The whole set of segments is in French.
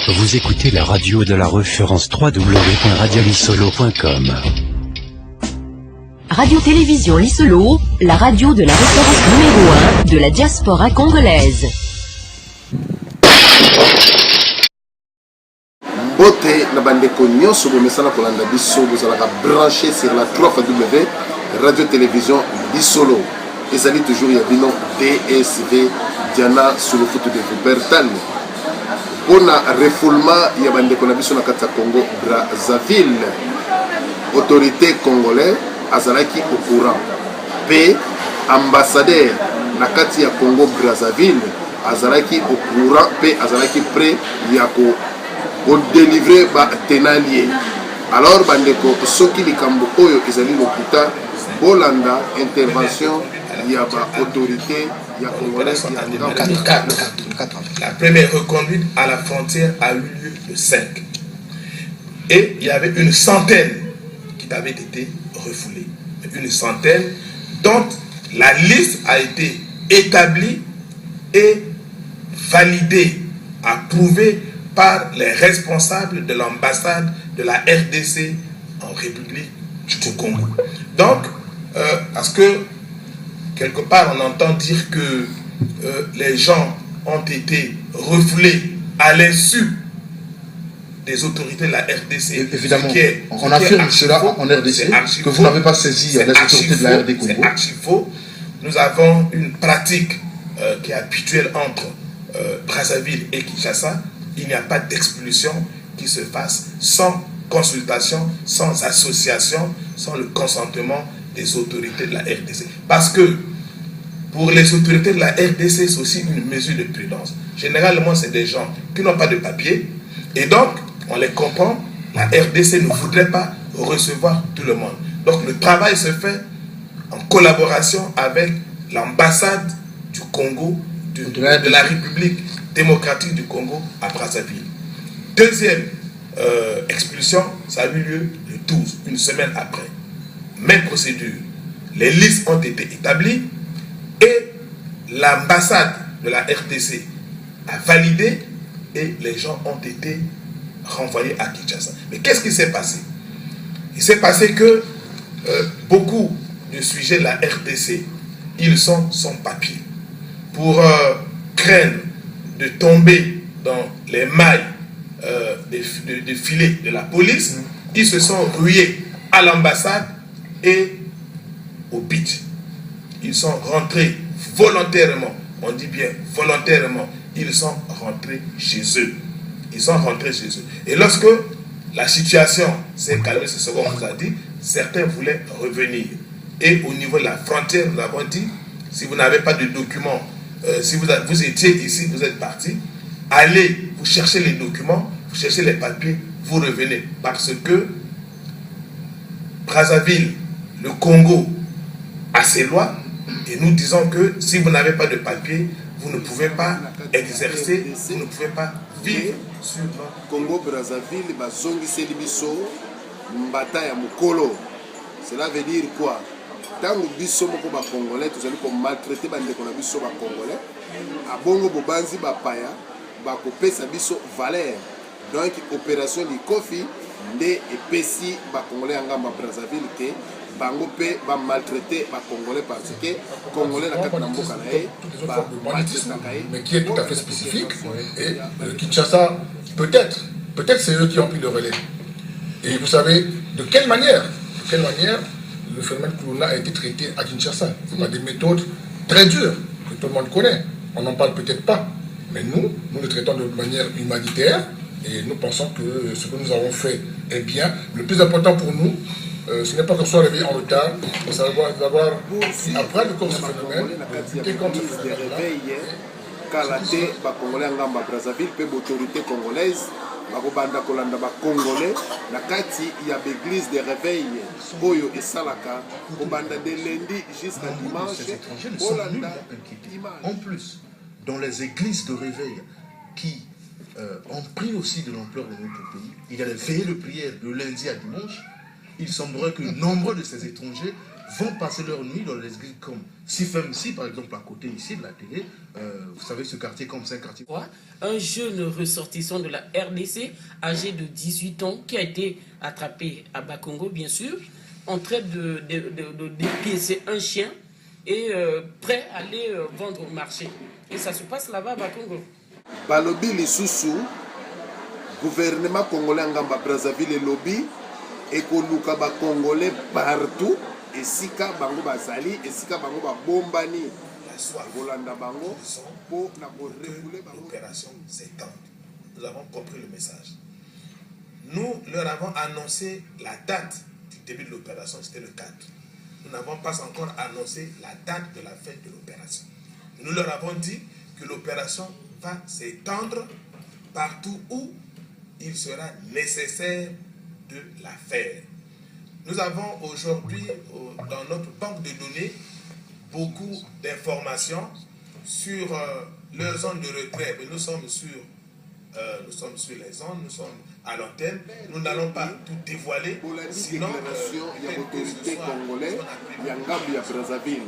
Vous écoutez la radio de la référence www.radiolisolo.com. Radio-Télévision Lisolo, la radio de la référence numéro 1 de la diaspora congolaise. Bote na bandeko nyonso bomesana kolanda biso bozalaka branché sur la 3W Radio-Télévision Lisolo. Ezali toujours ya bino DSV Diana sur le foot de Bertal. On a refoulement ya bandeko na biso na kati ya Congo Brazzaville. Autorité congolaise azalaki au courant. P ambassadeur na kati ya Congo Brazzaville azalaki au courant pe azalaki prêt ya ko délivrer ba tenalier. Alors bandeko soki likambo oyo ezali lokuta bolanda intervention ya ba autorité ya congolaise ya la première reconduite à la frontière a eu lieu le 5. Et il y avait une centaine qui avait été refoulée. Une centaine dont la liste a été établie et validée, approuvée par les responsables de l'ambassade de la RDC en République du Congo. Donc, parce que quelque part on entend dire que les gens ont été refoulés à l'insu des autorités de la RDC. Évidemment, on affirme cela en RDC, que vous n'avez pas saisi les autorités de la RDC Congo. C'est archi faux. Nous avons une pratique qui est habituelle entre Brazzaville et Kinshasa. Il n'y a pas d'expulsion qui se fasse sans consultation, sans association, sans le consentement des autorités de la RDC. Parce que pour les autorités de la RDC, c'est aussi une mesure de prudence. Généralement, c'est des gens qui n'ont pas de papier. Et donc, on les comprend, la RDC ne voudrait pas recevoir tout le monde. Donc, le travail se fait en collaboration avec l'ambassade du Congo, de la République démocratique du Congo à Brazzaville. Deuxième expulsion, ça a eu lieu le 12, une semaine après. Même procédure. Les listes ont été établies et l'ambassade de la RDC a validé et les gens ont été renvoyés à Kinshasa. Mais qu'est-ce qui s'est passé? Il s'est passé que beaucoup de sujets de la RDC, ils sont sans papier. Pour craindre de tomber dans les mailles des filets de la police, ils se sont rués à l'ambassade et au beach. Ils sont rentrés volontairement, on dit bien volontairement, ils sont rentrés chez eux. Ils sont rentrés chez eux. Et lorsque la situation s'est calmée, c'est ce qu'on vous a dit, certains voulaient revenir. Et au niveau de la frontière, nous avons dit, si vous n'avez pas de documents, si vous étiez ici, vous êtes parti, allez, vous cherchez les documents, vous cherchez les papiers, vous revenez. Parce que Brazzaville, le Congo, a ses lois, et nous disons que si vous n'avez pas de papier, vous ne pouvez pas exercer, vous ne pouvez pas vivre sur le Congo Brazzaville, bazongi selibiso mbata ya mukolo. Cela veut dire quoi? Tango biso moko ba congolais, tous allons comme maltraiter bandeko na biso ba congolais. Abongo bobanzi ba paya, ba kopesa biso valeur. Donc opération li kofi nde epesi ba congolais ngamba Brazzaville ke bango pe ba maltraiter ba congolais parce que congolais na kati na mboka na ye ba mais qui est tout à fait spécifique. Et Kinshasa, peut-être c'est eux qui ont pris le relais. Et vous savez de quelle manière le phénomène Kuluna a été traité à Kinshasa. Il y a des méthodes très dures que tout le monde connaît. On n'en parle peut-être pas, mais nous le traitons de manière humanitaire et nous pensons que ce que nous avons fait est bien. Le plus important pour nous, ce n'est pas qu'on soit réveillé en retard, mais ça va d'avoir après le cours ce phénomène, lutter contre ce phénomène-là. Kalaté, ba Congolais ngamba Brazzaville, pe autorité congolaise, ba banda kolanda ba Congolais, na kati ya l'église de réveil, oyo et salaka, banda de lundi jusqu'à dimanche, en plus, dans les églises de réveil qui ont pris aussi de l'ampleur de notre pays, il y a les veillées de prière de lundi à dimanche. Il semblerait que nombreux de ces étrangers vont passer leur nuit dans les églises comme Sifem ici, par exemple, à côté ici de la télé. Vous savez, ce quartier comme c'est un quartier. Un jeune ressortissant de la RDC, âgé de 18 ans, qui a été attrapé à Bakongo, bien sûr, en train de dépiécer un chien et prêt à aller vendre au marché. Et ça se passe là-bas à Bakongo. Balobi lisusu, gouvernement congolais ngamba Brazzaville lobby et koluka ba congolais partout et sika bango bazali et sika bango ba bombani La soif. Bolanda bango pour na Que l'opération s'étende. Nous avons compris le message. Nous leur avons annoncé la date du début de l'opération, c'était le 4. Nous n'avons pas encore annoncé la date de la fin de l'opération. Nous leur avons dit que l'opération va s'étendre partout où il sera nécessaire de la faire. Nous avons aujourd'hui dans notre banque de données beaucoup d'informations sur leurs zones de retrait. Mais nous sommes sur les zones, nous sommes à l'antenne. Nous n'allons pas tout dévoiler. Sinon, il y a l'autorité congolaise, il y a Ngambi à Brazzaville.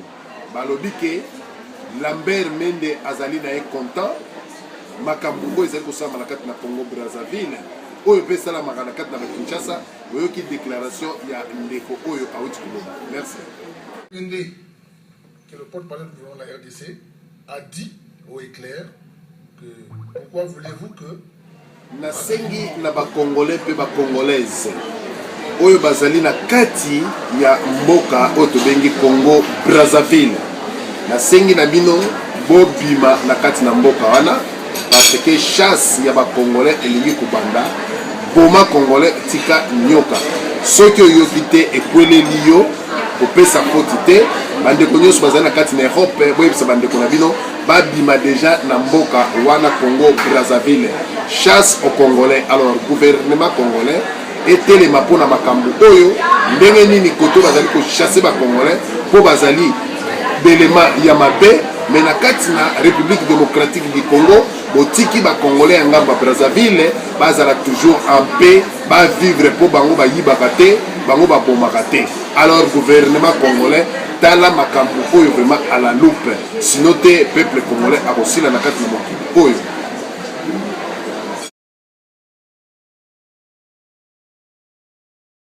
Balobi ke Lambert Mende Azali na est content. Makambuko ezali kosala na kati na Congo Brazzaville. Oyo pe sala makana kati na Kinshasa, oyo ki déclaration ya ndeko oyo awuti kuloba. Merci. Mende, qui est le porte-parole du gouvernement de la RDC, a dit au éclair que pourquoi voulez-vous que nasengi na bakongolais pe bakongolaise oyo bazali na kati ya mboka oyo tobengi Congo Brazzaville, nasengi na bino bobima na kati na mboka wana parce que chasse ya bakongolais elingi kobanda boma congolais tika nyoka soki oyoki te ekweleli yo kopesa foti te bandeko nyonso bazali na kati na Europe boyebisa bandeko na bino babima déjà na mboka wana Congo Brazzaville. Chasse au Congolais. Alors gouvernement congolais etelema mpona makambo oyo ndenge nini koto bazali kochasse ba Congolais po bazali belema ya mabe mais na kati na République démocratique du Congo botiki ba Congolais ya ngamba Brazzaville bazala toujours en paix ba vivre po bango ba yibaka te bango ba bomaka te. Alors gouvernement congolais tala makambo oyo vraiment à la loupe sinon te peuple congolais akosila na kati na mokili oyo